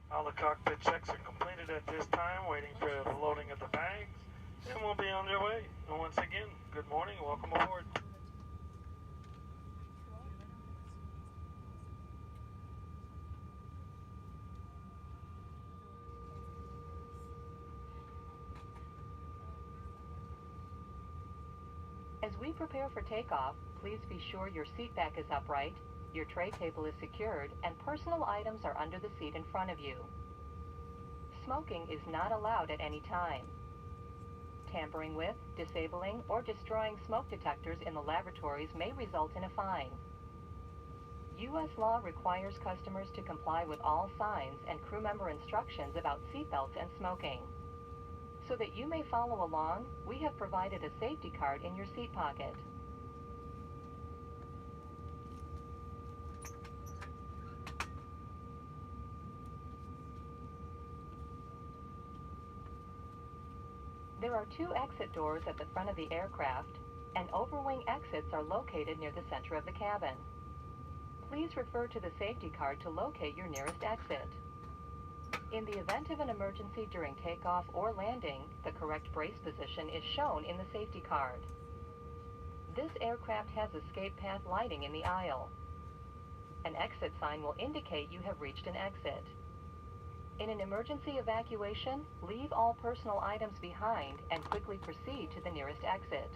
All the cockpit checks are completed at this time, waiting for the loading of the bags, and we'll be on their way. And once again, good morning, welcome aboard. As we prepare for takeoff, please be sure your seat back is upright, your tray table is secured, and personal items are under the seat in front of you. Smoking is not allowed at any time. Tampering with, disabling, or destroying smoke detectors in the lavatories may result in a fine. U.S. law requires customers to comply with all signs and crew member instructions about seatbelts and smoking. So that you may follow along, we have provided a safety card in your seat pocket. There are 2 exit doors at the front of the aircraft, and overwing exits are located near the center of the cabin. Please refer to the safety card to locate your nearest exit. In the event of an emergency during takeoff or landing, the correct brace position is shown in the safety card. This aircraft has escape path lighting in the aisle. An exit sign will indicate you have reached an exit. In an emergency evacuation, leave all personal items behind and quickly proceed to the nearest exit.